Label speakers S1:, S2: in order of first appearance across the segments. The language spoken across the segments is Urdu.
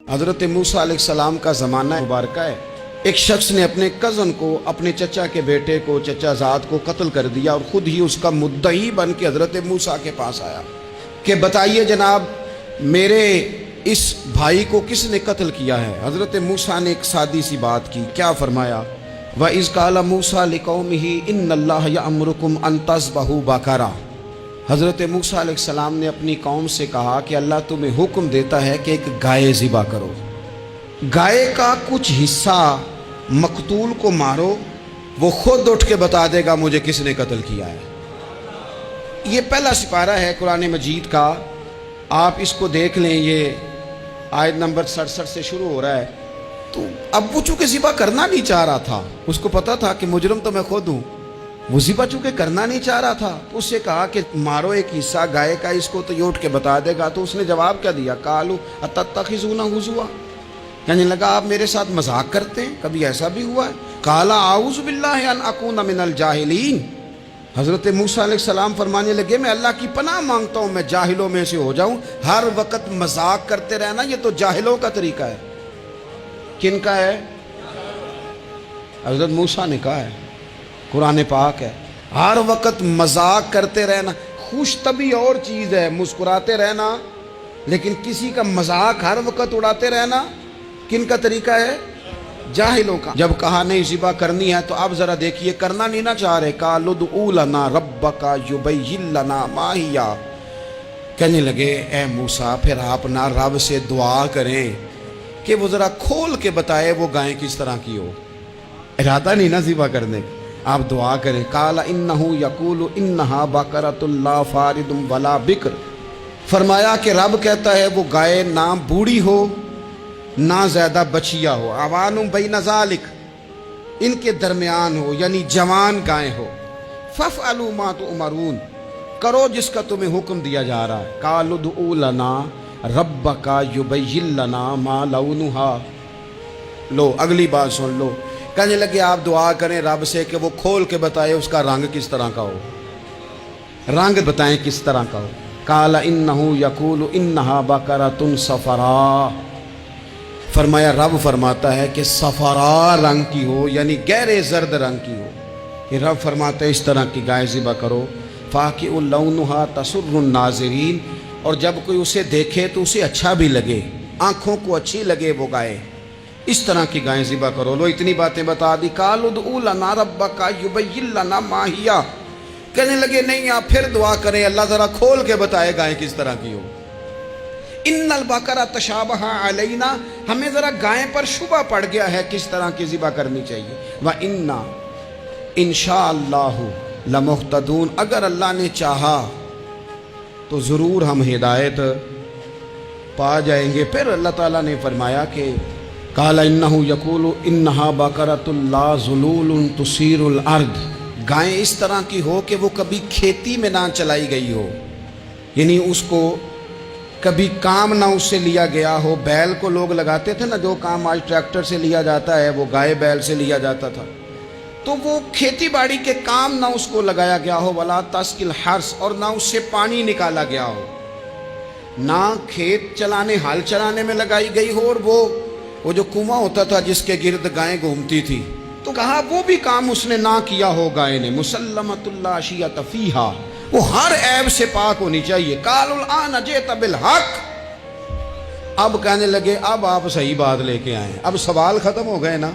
S1: حضرت موسیٰ علیہ السلام کا زمانہ مبارکہ ہے۔ ایک شخص نے اپنے کزن کو، اپنے چچا کے بیٹے کو، چچا زاد کو قتل کر دیا اور خود ہی اس کا مدعی بن کے حضرت موسیٰ کے پاس آیا کہ بتائیے جناب میرے اس بھائی کو کس نے قتل کیا ہے؟ حضرت موسیٰ نے ایک سادی سی بات کی، کیا فرمایا؟ وَإِذْ قَالَ مُوسَىٰ لِقَوْمِهِ إِنَّ اللَّهَ يَأْمُرُكُمْ أَن تَذْبَحُوا بَقَرَةً۔ حضرت موسیٰ علیہ السلام نے اپنی قوم سے کہا کہ اللہ تمہیں حکم دیتا ہے کہ ایک گائے ذبح کرو، گائے کا کچھ حصہ مقتول کو مارو، وہ خود اٹھ کے بتا دے گا مجھے کس نے قتل کیا ہے۔ یہ پہلا سپارہ ہے قرآن مجید کا، آپ اس کو دیکھ لیں، یہ آیت نمبر 67 سے شروع ہو رہا ہے۔ تو اب وہ چونکہ ذبح کرنا نہیں چاہ رہا تھا، اس کو پتا تھا کہ مجرم تو میں خود ہوں، وہ ذبح چونکہ کرنا نہیں چاہ رہا تھا تو اس سے کہا کہ مارو ایک حصہ گائے کا، اس کو تو یہ اٹھ کے بتا دے گا۔ تو اس نے جواب کیا دیا؟ قالوا اتتخذون ہزوا، یعنی لگا آپ میرے ساتھ مذاق کرتے ہیں، کبھی ایسا بھی ہوا ہے؟ قال اعوذ باللہ ان اکون من الجاہلین، حضرت موسیٰ علیہ السلام فرمانے لگے میں اللہ کی پناہ مانگتا ہوں میں جاہلوں میں سے ہو جاؤں۔ ہر وقت مذاق کرتے رہنا یہ تو جاہلوں کا طریقہ ہے۔ کن کا ہے؟ حضرت موسیٰ نے کہا ہے، قرآن پاک ہے، ہر وقت مذاق کرتے رہنا۔ خوش طبعی اور چیز ہے، مسکراتے رہنا، لیکن کسی کا مذاق ہر وقت اڑاتے رہنا کن کا طریقہ ہے؟ جاہلوں کا۔ جب کہا نہیں ذبح کرنی ہے تو اب ذرا دیکھیے، کرنا نہیں نہ چاہ رہے، قالوا ادع لنا ربک یبین لنا ما ہی، کہنے لگے اے موسیٰ پھر آپ نہ رب سے دعا کریں کہ وہ ذرا کھول کے بتائے وہ گائیں کس طرح کی ہو۔ ارادہ نہیں نہ ذبح کرنے کا، آپ دعا کریں۔ قال انہ یقول انہا بقرۃ لا فارض ولا بکر، فرمایا کہ رب کہتا ہے وہ گائے نہ بوڑھی ہو نہ زیادہ بچیا ہو، اوان بین ذالک، ان کے درمیان ہو، یعنی جوان گائے ہو۔ فافعلوا ما تؤمرون، کرو جس کا تمہیں حکم دیا جا رہا ہے۔ قالوا ادع لنا ربک یبین لنا ما لونھا، لو اگلی بات سن لو، کہنے لگے آپ دعا کریں رب سے کہ وہ کھول کے بتائے اس کا رنگ کس طرح کا ہو، رنگ بتائیں کس طرح کا ہو۔ قال انہ یقول انہا بقرۃ صفراء، فرمایا رب فرماتا ہے کہ صفراء رنگ کی ہو، یعنی گہرے زرد رنگ کی ہو۔ کہ رب فرماتا ہے اس طرح کی گائے ذبح کرو۔ فاقع لونھا تسر الناظرین، اور جب کوئی اسے دیکھے تو اسے اچھا بھی لگے، آنکھوں کو اچھی لگے وہ گائے، اس طرح کی گائیں ذبح کرو۔ لو اتنی باتیں بتا دی۔ قالوا ادع لنا ربک یبین لنا ما ہی، کہنے لگے نہیں آپ پھر دعا کریں اللہ ذرا کھول کے بتائے گائیں کس طرح کی ہو۔ ان البقرۃ تشابہ علینا، ہمیں ذرا گائیں پر شبہ پڑ گیا ہے کس طرح کی ذبح کرنی چاہیے۔ وَإِنَّا انشاءاللہ لمہتدون، اگر اللہ نے چاہا تو ضرور ہم ہدایت پا جائیں گے۔ پھر اللہ تعالیٰ نے فرمایا کہ قال انہ یقول انہا بقرۃ لا ذلول تثیر الارض، گائیں اس طرح کی ہو کہ وہ کبھی کھیتی میں نہ چلائی گئی ہو، یعنی اس کو کبھی کام نہ اس سے لیا گیا ہو۔ بیل کو لوگ لگاتے تھے نا، جو کام آج ٹریکٹر سے لیا جاتا ہے وہ گائے بیل سے لیا جاتا تھا، تو وہ کھیتی باڑی کے کام نہ اس کو لگایا گیا ہو۔ ولا تسقی الحرث، اور نہ اس سے پانی نکالا گیا ہو، نہ کھیت چلانے ہل چلانے میں لگائی گئی ہو، اور وہ جو کنواں ہوتا تھا جس کے گرد گائیں گھومتی تھی، تو کہا وہ بھی کام اس نے نہ کیا ہو گائے نے۔ مسلمۃ لا شیۃ فیہا، وہ ہر عیب سے پاک ہونی چاہیے۔ قالوا الآن جئت بالحق، اب کہنے لگے اب آپ صحیح بات لے کے آئیں، اب سوال ختم ہو گئے نا۔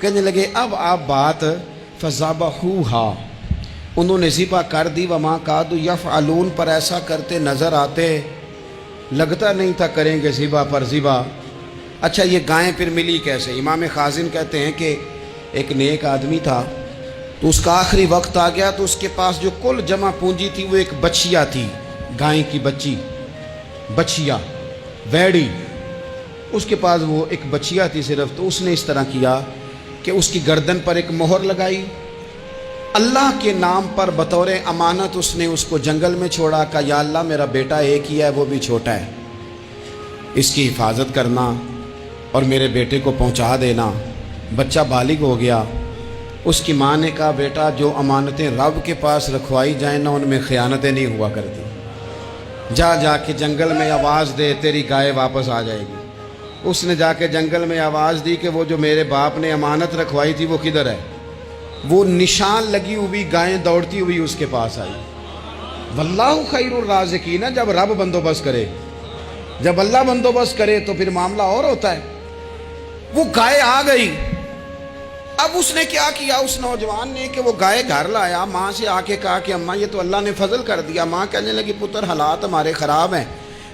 S1: کہنے لگے اب آپ بات فذبحوہا، انہوں نے ذبح کر دی۔ وما کادوا یفعلون، پر ایسا کرتے نظر آتے، لگتا نہیں تھا کریں گے ذبح پر ذبح۔ اچھا یہ گائیں پھر ملی کیسے؟ امام خازن کہتے ہیں کہ ایک نیک آدمی تھا، تو اس کا آخری وقت آ گیا، تو اس کے پاس جو کل جمع پونجی تھی وہ ایک بچیا تھی، گائیں کی بچی، بچیا ویڑی، اس کے پاس وہ ایک بچیا تھی صرف۔ تو اس نے اس طرح کیا کہ اس کی گردن پر ایک مہر لگائی، اللہ کے نام پر بطور امانت اس نے اس کو جنگل میں چھوڑا، کہا یا اللہ میرا بیٹا ایک ہی ہے وہ بھی چھوٹا ہے، اس کی حفاظت کرنا اور میرے بیٹے کو پہنچا دینا۔ بچہ بالغ ہو گیا، اس کی ماں نے کہا بیٹا جو امانتیں رب کے پاس رکھوائی جائیں نا ان میں خیانتیں نہیں ہوا کرتی، جا کے جنگل میں آواز دے تیری گائے واپس آ جائے گی۔ اس نے جا کے جنگل میں آواز دی کہ وہ جو میرے باپ نے امانت رکھوائی تھی وہ کدھر ہے؟ وہ نشان لگی ہوئی گائیں دوڑتی ہوئی اس کے پاس آئی۔ واللہ خیر الرازقین، جب رب بندوبست کرے، جب اللہ بندوبست کرے تو پھر معاملہ اور ہوتا ہے۔ وہ گائے آ گئی۔ اب اس نے کیا کیا اس نوجوان نے کہ وہ گائے گھر لایا، ماں سے آ کے کہا کہ اماں یہ تو اللہ نے فضل کر دیا۔ ماں کہنے لگی پتر حالات ہمارے خراب ہیں،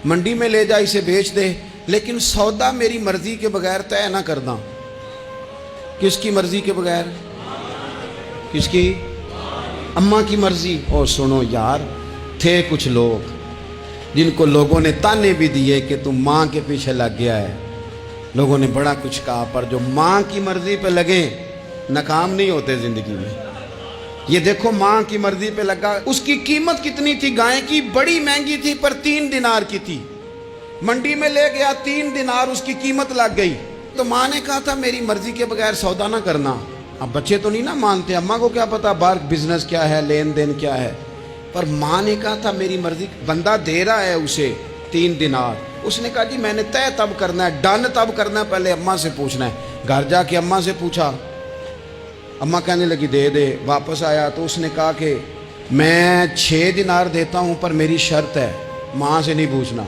S1: منڈی میں لے جا اسے بیچ دے، لیکن سودا میری مرضی کے بغیر طے نہ کرنا۔ کس کی مرضی کے بغیر؟ کس کی؟ اماں کی مرضی۔ اور سنو یار، تھے کچھ لوگ جن کو لوگوں نے تانے بھی دیے کہ تم ماں کے پیچھے لگ گیا ہے، لوگوں نے بڑا کچھ کہا، پر جو ماں کی مرضی پہ لگے ناکام نہیں ہوتے زندگی میں۔ یہ دیکھو ماں کی مرضی پہ لگا۔ اس کی قیمت کتنی تھی گائے کی؟ بڑی مہنگی تھی، پر 3 دینار کی تھی۔ منڈی میں لے گیا، 3 دینار اس کی قیمت لگ گئی۔ تو ماں نے کہا تھا میری مرضی کے بغیر سودا نہ کرنا۔ اب بچے تو نہیں نہ مانتے، اماں کو کیا پتا باہر بزنس کیا ہے، لین دین کیا ہے، پر ماں نے کہا تھا میری مرضی۔ بندہ دے رہا ہے اسے 3 دینار، اس نے کہا جی میں نے طے تب کرنا ہے، ڈن تب کرنا ہے، پہلے اماں سے پوچھنا ہے۔ گھر جا کے اماں سے پوچھا، اماں کہنے لگی دے دے۔ واپس آیا تو اس نے کہا کہ میں 6 دینار دیتا ہوں پر میری شرط ہے، ماں سے نہیں پوچھنا۔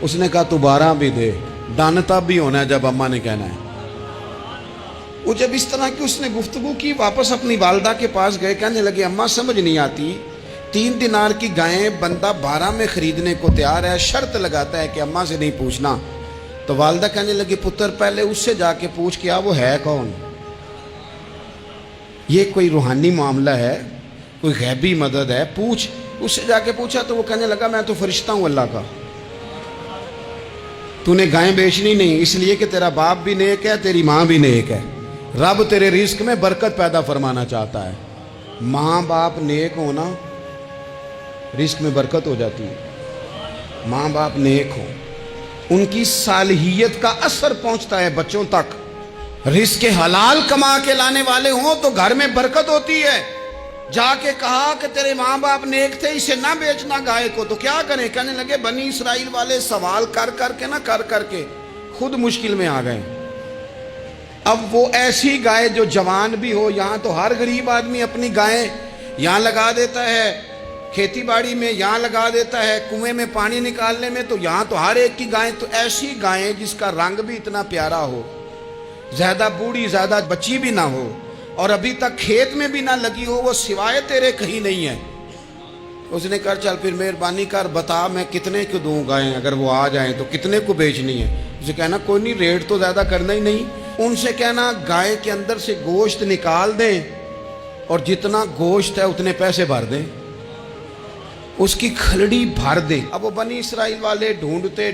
S1: اس نے کہا تو 12 بھی دے، ڈن تب بھی ہونا ہے جب اماں نے کہنا ہے۔ وہ جب اس طرح کی اس نے گفتگو کی، واپس اپنی والدہ کے پاس گئے، کہنے لگے اماں سمجھ نہیں آتی، 3 دینار کی گائیں بندہ 12 میں خریدنے کو تیار ہے، شرط لگاتا ہے کہ اماں سے نہیں پوچھنا۔ تو والدہ کہنے لگی پتر پہلے اس سے جا کے پوچھ کیا وہ ہے کون؟ یہ کوئی روحانی معاملہ ہے، کوئی غیبی مدد ہے، پوچھ۔ اس سے جا کے پوچھا تو وہ کہنے لگا میں تو فرشتہ ہوں اللہ کا، تو نے گائیں بیچنی نہیں، اس لیے کہ تیرا باپ بھی نیک ہے، تیری ماں بھی نیک ہے، رب تیرے رزق میں برکت پیدا فرمانا چاہتا ہے۔ ماں باپ نیک ہونا رزق میں برکت ہو جاتی ہے۔ ماں باپ نیک ہو، ان کی صالحیت کا اثر پہنچتا ہے بچوں تک۔ رزق حلال کما کے لانے والے ہوں تو گھر میں برکت ہوتی ہے۔ جا کے کہا کہ تیرے ماں باپ نیک تھے، اسے نہ بیچنا گائے کو، تو کیا کریں؟ کہنے لگے بنی اسرائیل والے سوال کر کر کے خود مشکل میں آ گئے۔ اب وہ ایسی گائے جو جوان بھی ہو، یہاں تو ہر غریب آدمی اپنی گائیں یہاں لگا دیتا ہے، کھیتی باڑی میں یہاں لگا دیتا ہے، کنویں میں پانی نکالنے میں، تو یہاں تو ہر ایک کی گائیں، تو ایسی گائیں جس کا رنگ بھی اتنا پیارا ہو، زیادہ بوڑھی زیادہ بچی بھی نہ ہو، اور ابھی تک کھیت میں بھی نہ لگی ہو، وہ سوائے تیرے کہیں نہیں ہے۔ اس نے کہا چل پھر مہربانی کر بتا میں کتنے کو دوں گائیں، اگر وہ آ جائیں تو کتنے کو بیچنی ہے؟ اسے کہنا کوئی نہیں، ریٹ تو زیادہ کرنا ہی نہیں، ان سے کہنا گائے کے اندر سے گوشت نکال دیں اور جتنا گوشت ہے اتنے پیسے بھر دیں، اس کی کھلڑی بھر دیں۔ اب وہ بنی اسرائیل والے ڈھونڈتے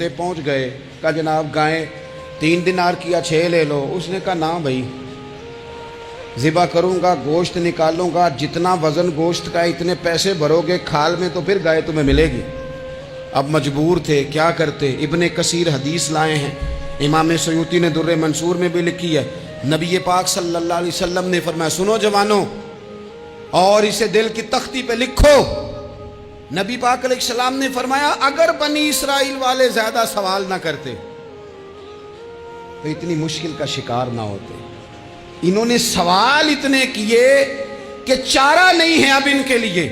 S1: پہنچ گئے، کہا جناب گائیں 3 دینار کیا 6 لے لو۔ اس نے کہا نہ بھائی، ذبح کروں گا، گوشت نکالوں گا، جتنا وزن گوشت کا اتنے پیسے بھرو گے، کھال میں تو پھر گائے تمہیں ملے گی۔ اب مجبور تھے، کیا کرتے؟ ابن کثیر حدیث لائے ہیں، امام سیوطی نے در منصور میں بھی لکھی ہے، نبی پاک صلی اللہ علیہ وسلم نے فرمایا سنو جوانوں، اور اسے دل کی تختی پہ لکھو، نبی پاک علیہ السلام نے فرمایا اگر بنی اسرائیل والے زیادہ سوال نہ کرتے تو اتنی مشکل کا شکار نہ ہوتے۔ انہوں نے سوال اتنے کیے کہ چارہ نہیں ہے اب ان کے لیے،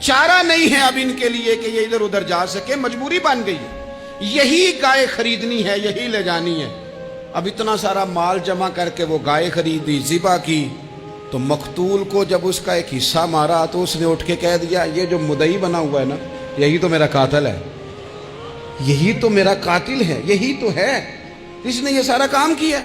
S1: چارہ نہیں ہے اب ان کے لیے کہ یہ ادھر ادھر جا سکے، مجبوری بن گئی ہے، یہی گائے خریدنی ہے، یہی لے جانی ہے۔ اب اتنا سارا مال جمع کر کے وہ گائے خریدی، ذبح کی، تو مقتول کو جب اس کا ایک حصہ مارا تو اس نے اٹھ کے کہہ دیا یہ جو مدعی بنا ہوا ہے نا، یہی تو میرا قاتل ہے، یہی تو میرا قاتل ہے، یہی تو ہے، اس نے یہ سارا کام کیا۔